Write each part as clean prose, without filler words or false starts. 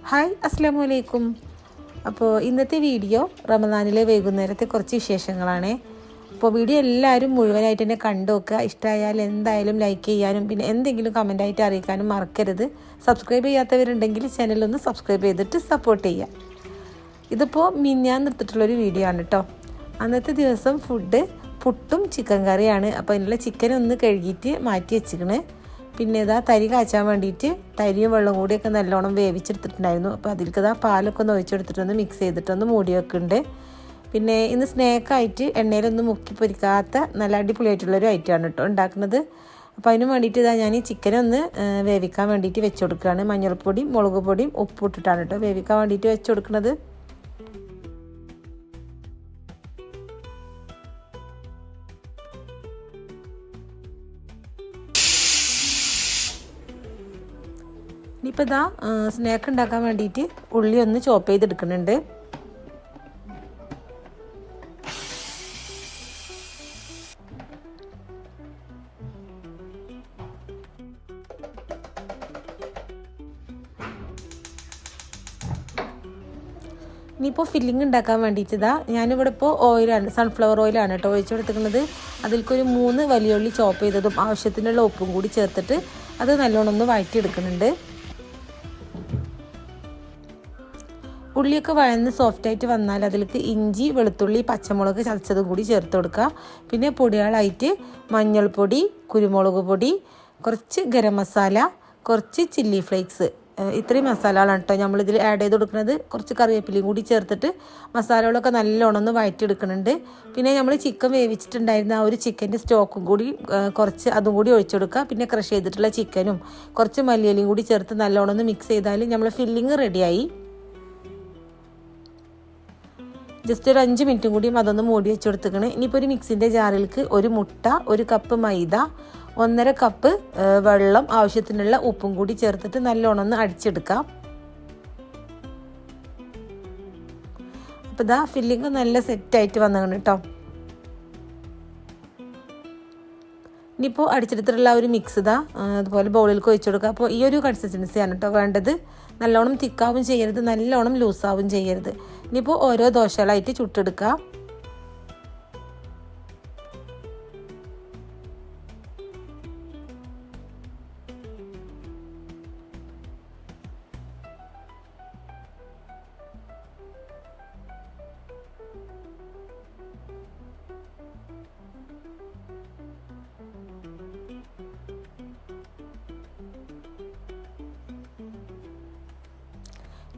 Hi അസ്സലാമു അലൈക്കും. അപ്പോൾ ഇന്നത്തെ വീഡിയോ റമദാനിലെ വൈകുന്നേരത്തെ കുറച്ച് വിശേഷങ്ങളാണ്. അപ്പോൾ വീഡിയോ എല്ലാവരും മുഴുവനായിട്ട് തന്നെ കണ്ടു നോക്കുക. ഇഷ്ടമായാൽ എന്തായാലും ലൈക്ക് ചെയ്യാനും പിന്നെ എന്തെങ്കിലും കമൻറ്റായിട്ട് അറിയിക്കാനും മറക്കരുത്. സബ്സ്ക്രൈബ് ചെയ്യാത്തവരുണ്ടെങ്കിൽ ചാനലൊന്ന് സബ്സ്ക്രൈബ് ചെയ്തിട്ട് സപ്പോർട്ട് ചെയ്യുക. ഇതിപ്പോൾ മിനിഞ്ഞാന്ന് എടുത്തിട്ടുള്ളൊരു വീഡിയോ ആണ് കേട്ടോ. അന്നത്തെ ദിവസം ഫുഡ് പുട്ടും ചിക്കൻ കറിയാണ്. അപ്പോൾ അതിനുള്ള ചിക്കൻ ഒന്ന് കഴുകിയിട്ട് മാറ്റി വെച്ചിക്കണ്. പിന്നെ ഇതാ തരി കാച്ചാൻ വേണ്ടിയിട്ട് തരിയും വെള്ളം കൂടിയൊക്കെ നല്ലോണം വേവിച്ചെടുത്തിട്ടുണ്ടായിരുന്നു. അപ്പോൾ അതിലേക്ക് ഇതാ പാലൊക്കെ ഒന്ന് ഒഴിച്ചെടുത്തിട്ടൊന്ന് മിക്സ് ചെയ്തിട്ടൊന്ന് മൂടി വെക്കുന്നുണ്ട്. പിന്നെ ഇന്ന് സ്നാക്കായിട്ട് എണ്ണയിലൊന്നും മുക്കി പൊരിക്കാത്ത നല്ല അടിപൊളിയായിട്ടുള്ളൊരു ഐറ്റമാണ് കേട്ടോ ഉണ്ടാക്കുന്നത്. അപ്പോൾ അതിന് വേണ്ടിയിട്ട് ഇതാ ഞാൻ ഈ ചിക്കനൊന്ന് വേവിക്കാൻ വേണ്ടിയിട്ട് വെച്ച് കൊടുക്കുകയാണ്. മഞ്ഞൾപ്പൊടിയും മുളക് പൊടിയും ഉപ്പ് ഇട്ടിട്ടാണ് കേട്ടോ വേവിക്കാൻ വേണ്ടിയിട്ട് വെച്ച് കൊടുക്കുന്നത്. ഇനിയിപ്പോൾ ഇതാ സ്നാക്ക് ഉണ്ടാക്കാൻ വേണ്ടിയിട്ട് ഉള്ളി ഒന്ന് ചോപ്പ് ചെയ്തെടുക്കുന്നുണ്ട്. ഇനിയിപ്പോൾ ഫില്ലിങ് ഉണ്ടാക്കാൻ വേണ്ടിയിട്ട് ഇതാ ഞാനിവിടെ ഇപ്പോൾ ഓയിലാണ്, സൺഫ്ലവർ ഓയിലാണ് കേട്ടോ ഒഴിച്ചു കൊടുത്തിരിക്കുന്നത്. അതിൽക്കൊരു 3 വലിയ ഉള്ളി ചോപ്പ് ചെയ്തതും ആവശ്യത്തിനുള്ള ഉപ്പും കൂടി ചേർത്തിട്ട് അത് നല്ലോണം ഒന്ന് വഴറ്റിയെടുക്കുന്നുണ്ട്. ഉള്ളിയൊക്കെ വഴന്ന് സോഫ്റ്റായിട്ട് വന്നാൽ അതിലേക്ക് ഇഞ്ചി, വെളുത്തുള്ളി, പച്ചമുളക് ചതച്ചതും കൂടി ചേർത്ത് കൊടുക്കുക. പിന്നെ പൊടികളായിട്ട് മഞ്ഞൾപ്പൊടി, കുരുമുളക് പൊടി, കുറച്ച് ഗരം മസാല, കുറച്ച് ചില്ലി ഫ്ലേക്സ്, ഇത്രയും മസാലകളാണ് കേട്ടോ നമ്മളിതിൽ ആഡ് ചെയ്ത് കൊടുക്കുന്നത്. കുറച്ച് കറിവേപ്പിലയും കൂടി ചേർത്തിട്ട് മസാലകളൊക്കെ നല്ലോണം ഒന്ന് വഴറ്റിയെടുക്കുന്നുണ്ട്. പിന്നെ നമ്മൾ ചിക്കൻ വേവിച്ചിട്ടുണ്ടായിരുന്ന ആ ഒരു ചിക്കൻ്റെ സ്റ്റോക്കും കൂടി കുറച്ച് അതും കൂടി ഒഴിച്ചു കൊടുക്കുക. പിന്നെ ക്രഷ് ചെയ്തിട്ടുള്ള ചിക്കനും കുറച്ച് മല്ലിയിലയും കൂടി ചേർത്ത് നല്ലോണം ഒന്ന് മിക്സ് ചെയ്താൽ നമ്മൾ ഫില്ലിങ് റെഡിയായി. ജസ്റ്റ് ഒരു 5 മിനിറ്റും കൂടിയും അതൊന്ന് മൂടി വെച്ച് കൊടുത്തേക്കണേ. ഇനിയിപ്പോൾ ഒരു മിക്സിൻ്റെ ജാറിലേക്ക് 1 മുട്ട, 1 കപ്പ് മൈദ, 1.5 കപ്പ് വെള്ളം, ആവശ്യത്തിനുള്ള ഉപ്പും കൂടി ചേർത്തിട്ട് നല്ലോണം ഒന്ന് അടിച്ചെടുക്കാം. അപ്പോൾ ഇതാ ഫില്ലിങ് നല്ല സെറ്റായിട്ട് വന്നതാണ് കേട്ടോ. ഇനിയിപ്പോൾ അടിച്ചെടുത്തിട്ടുള്ള ഒരു മിക്സ് ഇതാ അതുപോലെ ബൗളിലേക്ക് ഒഴിച്ചു കൊടുക്കുക. അപ്പോൾ ഈ ഒരു കൺസിസ്റ്റൻസിയാണ് കേട്ടോ വേണ്ടത്. നല്ലോണം തിക്കാവും ചെയ്യരുത്, നല്ലോണം ലൂസാവും ചെയ്യരുത്. ഇനിയിപ്പോൾ ഓരോ ദോശകളായിട്ട് ചുട്ടെടുക്കുക.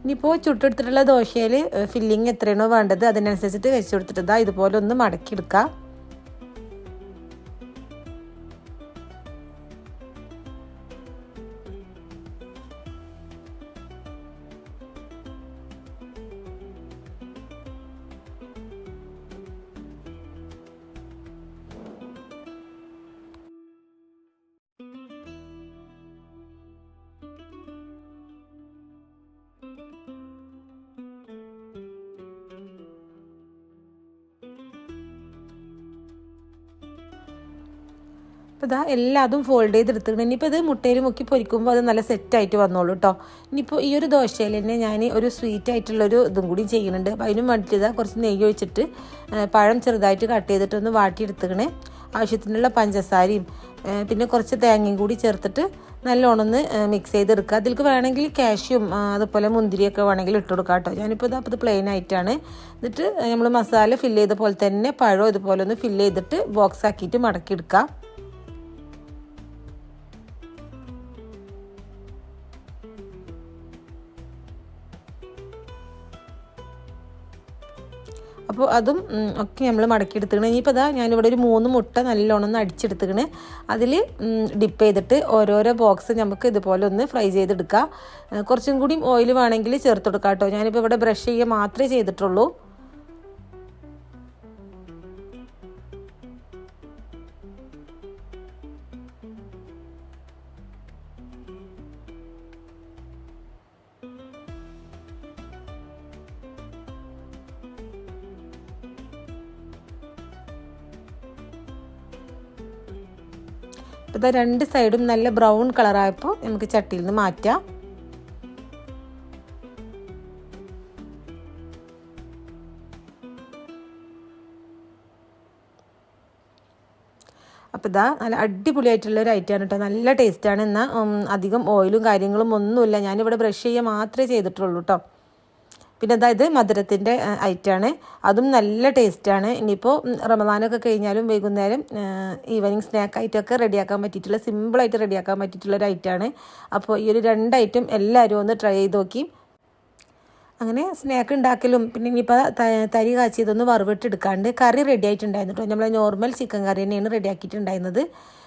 ഇനിയിപ്പോൾ ചുട്ടെടുത്തിട്ടുള്ള ദോശയിൽ ഫില്ലിങ് എത്രയാണോ വേണ്ടത് അതിനനുസരിച്ചിട്ട് വെച്ച് കൊടുത്തിട്ട് ഇതുപോലെ ഒന്ന് മടക്കിയെടുക്കുക. അപ്പോൾ ഇതാ എല്ലാതും ഫോൾഡ് ചെയ്തെടുത്തിട്ടുണ്ട്. ഇനിയിപ്പോൾ ഇത് മുട്ടയിൽ മുക്കി പൊരിക്കുമ്പോൾ അത് നല്ല സെറ്റായിട്ട് വന്നോളൂ കേട്ടോ. ഇനിയിപ്പോൾ ഈ ഒരു ദോശയിൽ തന്നെ ഞാൻ ഒരു സ്വീറ്റ് ആയിട്ടുള്ളൊരു ഇതും കൂടി ചെയ്യുന്നുണ്ട്. അപ്പോൾ അതിനും വേണ്ടിയിട്ട് ഇതാ കുറച്ച് നെയ്യ് ഒഴിച്ചിട്ട് പഴം ചെറുതായിട്ട് കട്ട് ചെയ്തിട്ടൊന്ന് വാട്ടിയെടുത്തിക്കണേ. ആവശ്യത്തിനുള്ള പഞ്ചസാരയും പിന്നെ കുറച്ച് തേങ്ങയും കൂടി ചേർത്തിട്ട് നല്ലോണം ഒന്ന് മിക്സ് ചെയ്തെടുക്കുക. അതിലേക്ക് വേണമെങ്കിൽ കാഷ്യും അതുപോലെ മുന്തിരിയൊക്കെ വേണമെങ്കിൽ ഇട്ട് കൊടുക്കാം കേട്ടോ. ഞാനിപ്പോൾ ഇതാ ഇത് പ്ലെയിൻ ആയിട്ടാണ്. എന്നിട്ട് നമ്മൾ മസാല ഫില്ല് ചെയ്ത പോലെ തന്നെ പഴം ഇതുപോലെ ഒന്ന് ഫില്ല് ചെയ്തിട്ട് ബോക്സ് ആക്കിയിട്ട് മടക്കിയെടുക്കുക. അപ്പോൾ അതും ഒക്കെ നമ്മൾ മടക്കിയെടുത്തിക്കണേ. ഇനിയിപ്പോൾ ഇതാ ഞാനിവിടെ ഒരു 3 മുട്ട നല്ലോണം ഒന്ന് അടിച്ചെടുത്തിക്കണേ. അതിൽ ഡിപ്പ് ചെയ്തിട്ട് ഓരോരോ ബോക്സ് നമുക്ക് ഇതുപോലെ ഒന്ന് ഫ്രൈ ചെയ്തെടുക്കാം. കുറച്ചും കൂടി ഓയിൽ വേണമെങ്കിൽ ചേർത്ത് കൊടുക്കാം കേട്ടോ. ഞാനിപ്പോൾ ഇവിടെ ബ്രഷ് ചെയ്യുക മാത്രമേ ചെയ്തിട്ടുള്ളൂ. ഇപ്പോൾ 2 സൈഡും നല്ല ബ്രൗൺ കളറായപ്പോൾ നമുക്ക് ചട്ടിയിൽ നിന്ന് മാറ്റാം. അപ്പോൾ ഇതാ നല്ല അടിപൊളിയായിട്ടുള്ള ഒരു ഐറ്റമാണ് കേട്ടോ. നല്ല ടേസ്റ്റാണ്. എന്നാൽ അധികം ഓയിലും കാര്യങ്ങളും ഒന്നുമില്ല. ഞാനിവിടെ ബ്രഷ് ചെയ്യുക മാത്രമേ ചെയ്തിട്ടുള്ളൂ കേട്ടോ. പിന്നെ അതായത് മധുരത്തിൻ്റെ ഐറ്റമാണ്, അതും നല്ല ടേസ്റ്റാണ്. ഇനിയിപ്പോൾ റമദാനൊക്കെ കഴിഞ്ഞാലും വൈകുന്നേരം ഈവനിങ് സ്നാക്കായിട്ടൊക്കെ റെഡിയാക്കാൻ പറ്റിയിട്ടുള്ള, സിമ്പിളായിട്ട് റെഡിയാക്കാൻ പറ്റിയിട്ടുള്ള ഒരു ഐറ്റമാണ്. അപ്പോൾ ഈ ഒരു 2 ഐറ്റം എല്ലാവരും ഒന്ന് ട്രൈ ചെയ്ത് നോക്കി. അങ്ങനെ സ്നാക്ക് ഉണ്ടാക്കലും പിന്നെ ഇനിയിപ്പോൾ തരി കാച്ചിയതൊന്ന് വറുവിട്ടെടുക്കാണ്ട് കറി റെഡി ആയിട്ടുണ്ടായിരുന്നു കേട്ടോ. നമ്മൾ നോർമൽ ചിക്കൻ കറി തന്നെയാണ് റെഡി ആക്കിയിട്ടുണ്ടായിരുന്നത്.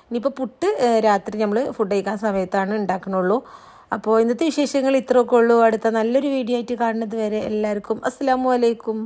ഇനിയിപ്പോൾ പുട്ട് രാത്രി നമ്മൾ ഫുഡ് കഴിക്കാൻ സമയത്താണ് ഉണ്ടാക്കണുള്ളൂ. അപ്പോൾ ഇന്നത്തെ വിശേഷങ്ങൾ ഇത്രയൊക്കെ ഉള്ളൂ. അടുത്ത നല്ലൊരു വീഡിയോ ആയിട്ട് കാണുന്നത് വരെ എല്ലാവർക്കും അസ്സലാമു അലൈക്കും.